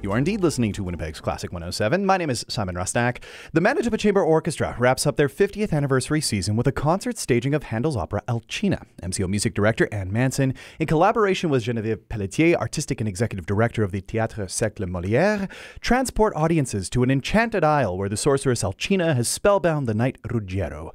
You are indeed listening to Winnipeg's Classic 107. My name is Simon Rusnak. The Manitoba Chamber Orchestra wraps up their 50th anniversary season with a concert staging of Handel's opera Alcina. MCO music director Anne Manson, in collaboration with Geneviève Pelletier, artistic and executive director of the Théâtre Cercle Molière, transport audiences to an enchanted isle where the sorceress Alcina has spellbound the knight Ruggiero.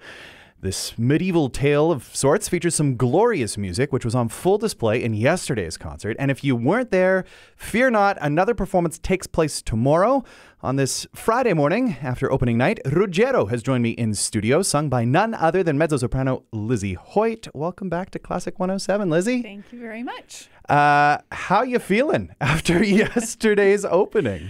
This medieval tale of sorts features some glorious music, which was on full display in yesterday's concert. And if you weren't there, fear not, another performance takes place tomorrow. On this Friday morning, after opening night, Ruggiero has joined me in studio, sung by none other than mezzo-soprano Lizzy Hoyt. Welcome back to Classic 107, Lizzy. Thank you very much. How you feeling after yesterday's opening?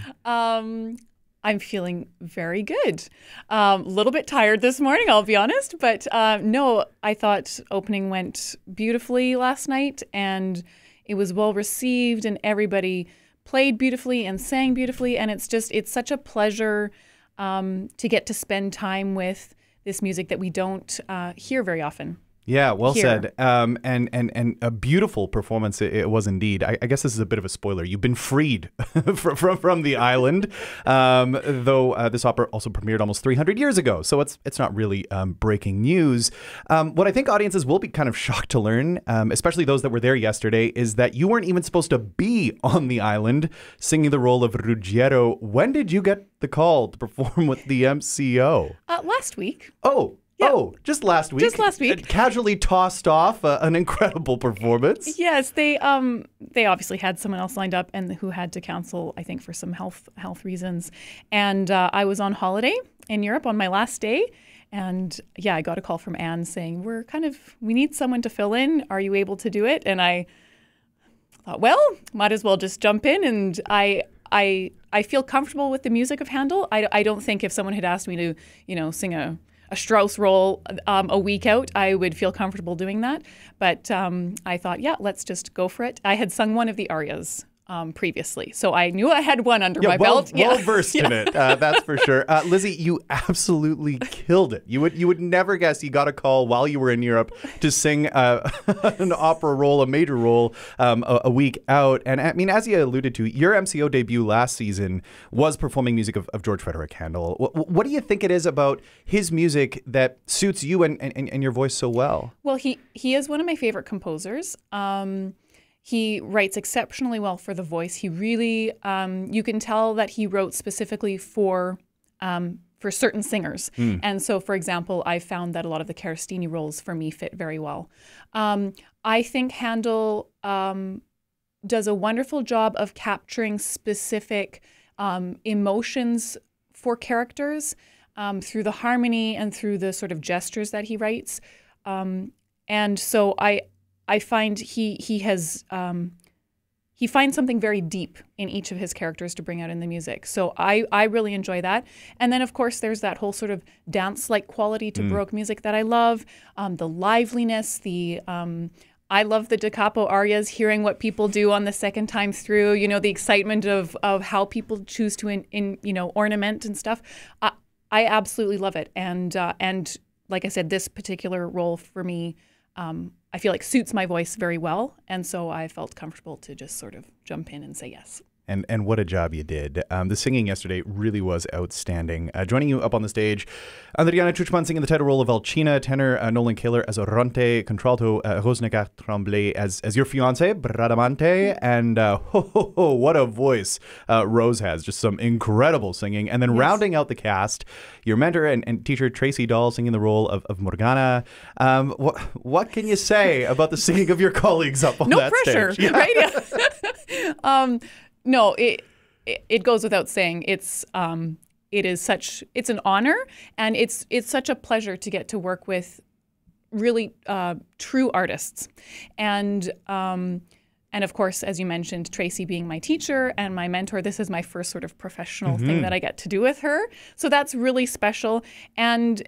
I'm feeling very good. A little bit tired this morning, I'll be honest. But no, I thought opening went beautifully last night, and it was well received, and everybody played beautifully and sang beautifully. And it's such a pleasure to get to spend time with this music that we don't hear very often. Yeah, well Here. said. And a beautiful performance it was indeed. I guess this is a bit of a spoiler. You've been freed from the island, though this opera also premiered almost 300 years ago. So it's not really breaking news. What I think audiences will be kind of shocked to learn, especially those that were there yesterday, is that you weren't even supposed to be on the island singing the role of Ruggiero. When did you get the call to perform with the MCO? Last week. Oh. Yeah. Oh, just last week. Just last week. It casually tossed off an incredible performance. Yes, they obviously had someone else lined up and who had to cancel, I think, for some health reasons. And I was on holiday in Europe on my last day. And yeah, I got a call from Anne saying, we need someone to fill in. Are you able to do it? And I thought, well, might as well just jump in. And I feel comfortable with the music of Handel. I don't think if someone had asked me to, sing a Strauss role a week out, I would feel comfortable doing that. But I thought, yeah, let's just go for it. I had sung one of the arias previously, so I knew I had one under my belt. Well versed in it, that's for sure. Lizzy, you absolutely killed it. You would never guess you got a call while you were in Europe to sing an opera role, a major role, a week out. And I mean, as you alluded to, your MCO debut last season was performing music of George Frederick Handel. What do you think it is about his music that suits you and your voice so well? Well, he is one of my favorite composers. He writes exceptionally well for the voice. He really, you can tell that he wrote specifically for certain singers. And so, for example, I found that a lot of the Carestini roles for me fit very well. I think Handel does a wonderful job of capturing specific emotions for characters through the harmony and through the sort of gestures that he writes. And so I find he finds something very deep in each of his characters to bring out in the music. So I really enjoy that. And then, of course, there's that whole sort of dance-like quality to Baroque music that I love, the liveliness, I love the da capo arias, hearing what people do on the second time through, the excitement of how people choose to ornament and stuff. I absolutely love it. And like I said, this particular role for me, I feel like suits my voice very well. And so I felt comfortable to just sort of jump in and say yes. And what a job you did. The singing yesterday really was outstanding. Joining you up on the stage, Andriana Chuchman singing the title role of Alcina, tenor Nolan Kehler as Oronte, contralto Nagar-Tremblay as your fiancée, Bradamante, and what a voice Rose has. Just some incredible singing. And then rounding out the cast, your mentor and teacher Tracy Dahl singing the role of Morgana. What can you say about the singing of your colleagues up on that stage? No pressure, right? Yeah. No, it goes without saying. It's an honor, and it's such a pleasure to get to work with really true artists, and of course, as you mentioned, Tracy being my teacher and my mentor. This is my first sort of professional thing that I get to do with her, so that's really special. And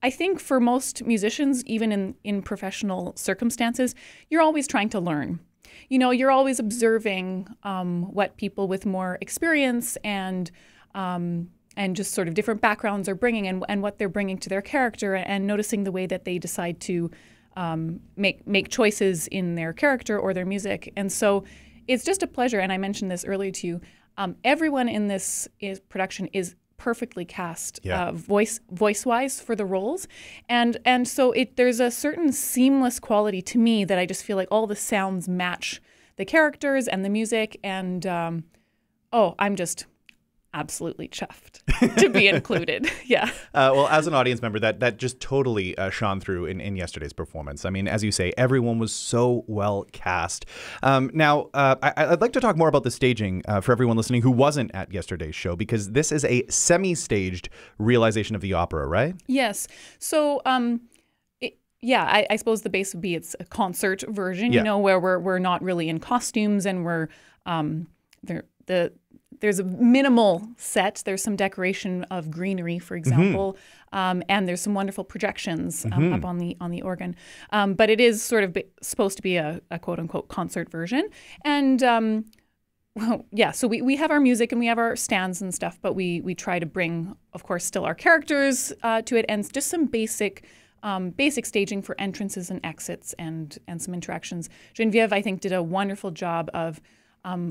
I think for most musicians, even in professional circumstances, you're always trying to learn. You're always observing what people with more experience and just sort of different backgrounds are bringing and what they're bringing to their character, and noticing the way that they decide to make choices in their character or their music. And so it's just a pleasure. And I mentioned this earlier to you. everyone in this production is perfectly cast voice-wise for the roles. And so there's a certain seamless quality to me that I just feel like all the sounds match the characters and the music. And I'm just absolutely chuffed to be included. Yeah. Well, as an audience member, that just totally shone through in yesterday's performance. I mean, as you say, everyone was so well cast. Now, I'd like to talk more about the staging for everyone listening who wasn't at yesterday's show, because this is a semi-staged realization of the opera, right? Yes. So, I suppose the base would be it's a concert version, where we're not really in costumes, and we're there's a minimal set. There's some decoration of greenery, for example, and there's some wonderful projections up on the organ. But it is sort of supposed to be a quote unquote concert version. And so we have our music and we have our stands and stuff, but we try to bring, of course, still our characters to it, and just some basic staging for entrances and exits and some interactions. Geneviève, I think, did a wonderful job of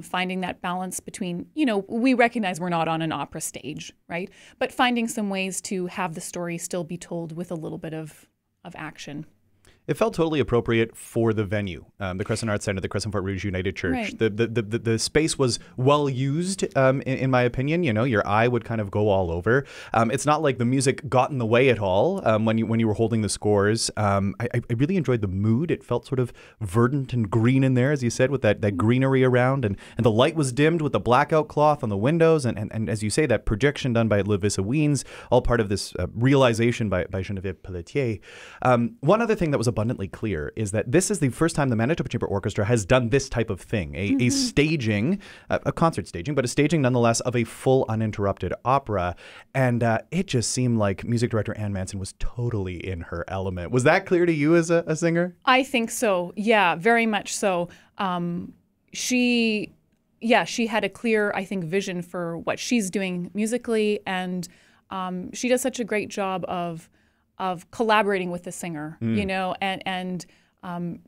finding that balance between, we recognize we're not on an opera stage, right? But finding some ways to have the story still be told with a little bit of action. It felt totally appropriate for the venue, the Crescent Arts Center, the Crescent Fort Rouge United Church. Right. The space was well used, in my opinion. Your eye would kind of go all over. It's not like the music got in the way at all when you were holding the scores. I really enjoyed the mood. It felt sort of verdant and green in there, as you said, with that greenery around, and the light was dimmed with the blackout cloth on the windows, and as you say, that projection done by Levissa Wiens, all part of this realization by Geneviève Pelletier. One other thing that was abundantly clear is that this is the first time the Manitoba Chamber Orchestra has done this type of thing, a staging, a concert staging, but a staging nonetheless of a full uninterrupted opera. And it just seemed like music director Ann Manson was totally in her element. Was that clear to you as a singer? I think so. Yeah, very much so. She had a clear, I think, vision for what she's doing musically, and she does such a great job of collaborating with the singer, and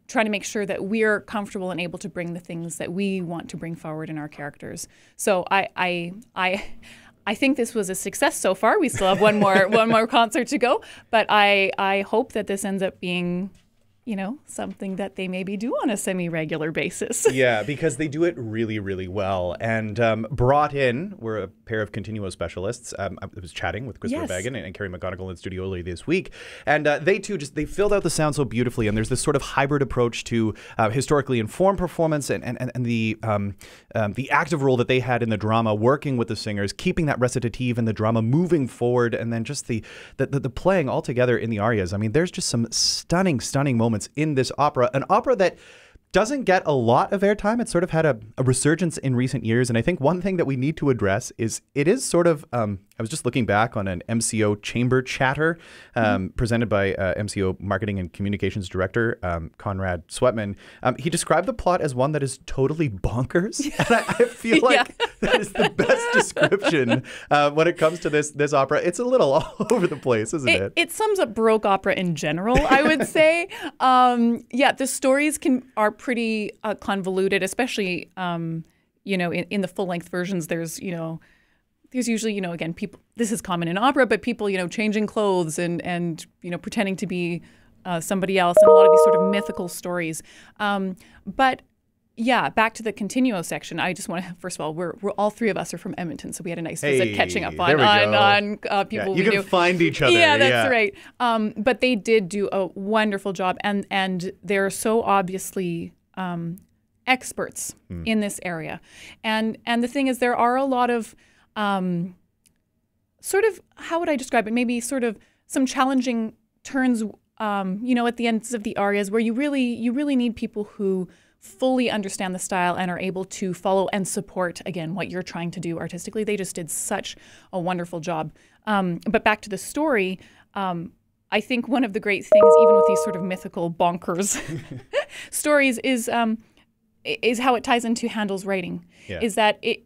trying to make sure that we're comfortable and able to bring the things that we want to bring forward in our characters. So I think this was a success so far. We still have one more concert to go, but I hope that this ends up being, something that they maybe do on a semi-regular basis. Yeah, because they do it really, really well. And brought in were a pair of continuo specialists. I was chatting with Christopher Bagan and Carrie McGonigal in studio earlier this week. And they too, they filled out the sound so beautifully. And there's this sort of hybrid approach to historically informed performance and the active role that they had in the drama, working with the singers, keeping that recitative and the drama moving forward. And then just the playing all together in the arias. I mean, there's just some stunning moments in this opera, an opera that doesn't get a lot of airtime. It's sort of had a resurgence in recent years. And I think one thing that we need to address is it is sort of, I was just looking back on an MCO chamber chatter presented by MCO Marketing and Communications Director Conrad Sweatman. He described the plot as one that is totally bonkers. And I feel like that is the best description when it comes to this opera. It's a little all over the place, isn't it? It sums up Baroque opera in general, I would say. The stories are pretty convoluted, especially in the full-length versions. There's usually, again, people, this is common in opera, but people, changing clothes and pretending to be somebody else, and a lot of these sort of mythical stories. But yeah, back to the continuo section. I just want to, first of all, we're all three of us are from Edmonton, so we had a nice visit catching up on people we knew. You can find each other. Yeah, that's right. But they did do a wonderful job, and they're so obviously experts in this area. And the thing is, there are a lot of sort of, how would I describe it? Maybe sort of some challenging turns, at the ends of the arias, where you really need people who fully understand the style and are able to follow and support, again, what you're trying to do artistically. They just did such a wonderful job. But back to the story, I think one of the great things, even with these sort of mythical bonkers stories, is how it ties into Handel's writing. Yeah. Is that it,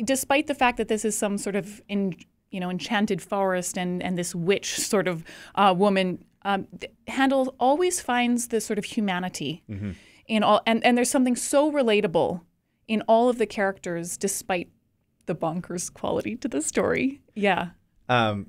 despite the fact that this is some sort of enchanted forest and this witch sort of woman, Handel always finds this sort of humanity in all, and there's something so relatable in all of the characters, despite bonkers quality to the story. Yeah.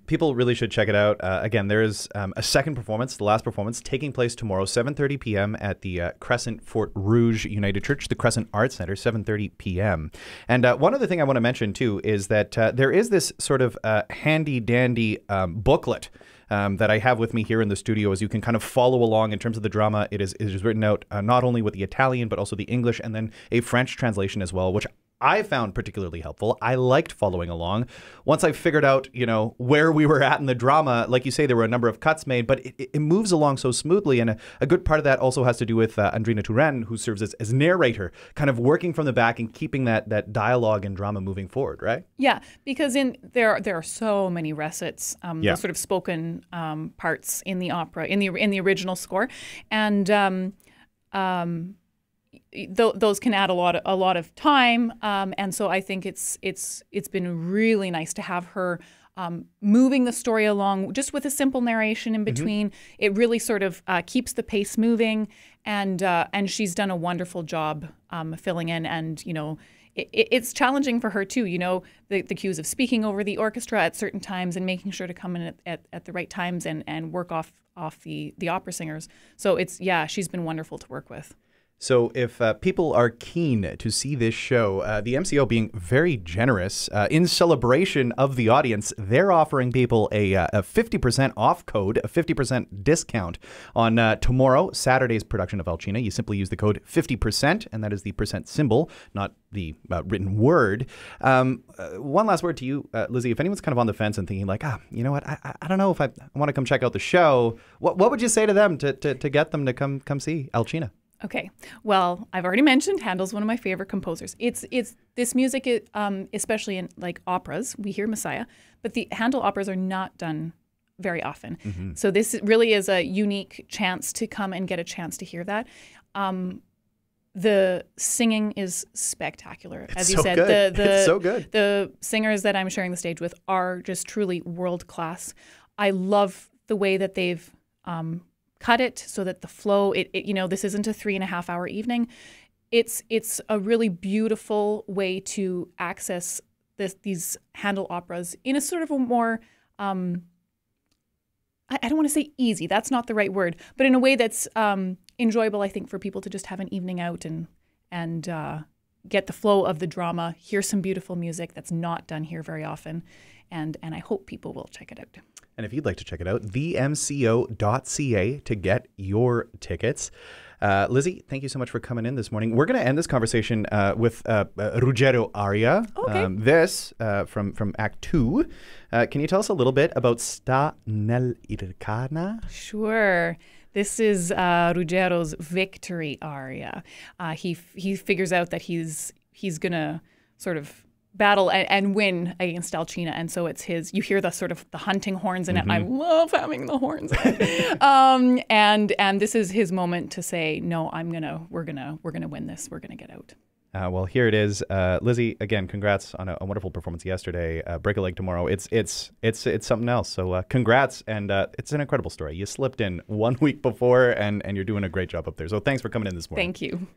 People really should check it out. Again, there is a second performance, the last performance, taking place tomorrow, 7:30 p.m. at the Crescent Fort Rouge United Church, the Crescent Arts Center, 7:30 p.m. And one other thing I want to mention, too, is that there is this sort of handy-dandy booklet that I have with me here in the studio, as you can kind of follow along in terms of the drama. It is written out not only with the Italian, but also the English, and then a French translation as well, which I found particularly helpful. I liked following along. Once I figured out, where we were at in the drama, like you say, there were a number of cuts made, but it moves along so smoothly. And a good part of that also has to do with Andriana Chuchman, who serves as narrator, kind of working from the back and keeping that dialogue and drama moving forward, right? Yeah, because there are so many recits, those sort of spoken parts in the opera, in the original score, and those can add a lot of time, and so I think it's been really nice to have her moving the story along just with a simple narration in between. It really sort of keeps the pace moving, and she's done a wonderful job filling in. And it's challenging for her too. The cues of speaking over the orchestra at certain times and making sure to come in at the right times and work off the opera singers. So she's been wonderful to work with. So if people are keen to see this show, the MCO being very generous, in celebration of the audience, they're offering people a 50% off code, a 50% discount on tomorrow, Saturday's production of Alcina. You simply use the code 50%, and that is the percent symbol, not the written word. One last word to you, Lizzy. If anyone's kind of on the fence and thinking like, you know what, I don't know if I want to come check out the show, what would you say to them to get them to come see Alcina? Okay. Well, I've already mentioned Handel's one of my favorite composers. It's this music, especially in like operas, we hear Messiah, but the Handel operas are not done very often. So this really is a unique chance to come and get a chance to hear that. The singing is spectacular, as you said. It's so good. The singers that I'm sharing the stage with are just truly world class. I love the way that they've cut it so that the flow, this isn't a 3.5 hour evening. It's a really beautiful way to access these Handel operas in a sort of a more, I don't want to say easy, that's not the right word, but in a way that's enjoyable, I think, for people to just have an evening out and get the flow of the drama, hear some beautiful music that's not done here very often, and I hope people will check it out. And if you'd like to check it out, themco.ca to get your tickets. Lizzy, thank you so much for coming in this morning. We're going to end this conversation with Ruggiero aria. Okay. This from Act 2. Can you tell us a little bit about Sta nell'Ircana? Sure. This is Ruggiero's victory aria. He figures out that he's going to sort of battle and win against Alcina, and so it's his. You hear the sort of the hunting horns in it. I love having the horns in it. And this is his moment to say, no, we're gonna win this. We're gonna get out. Well, here it is, Lizzy. Again, congrats on a wonderful performance yesterday. Break a leg tomorrow. It's something else. So congrats, and it's an incredible story. You slipped in 1 week before, and you're doing a great job up there. So thanks for coming in this morning. Thank you.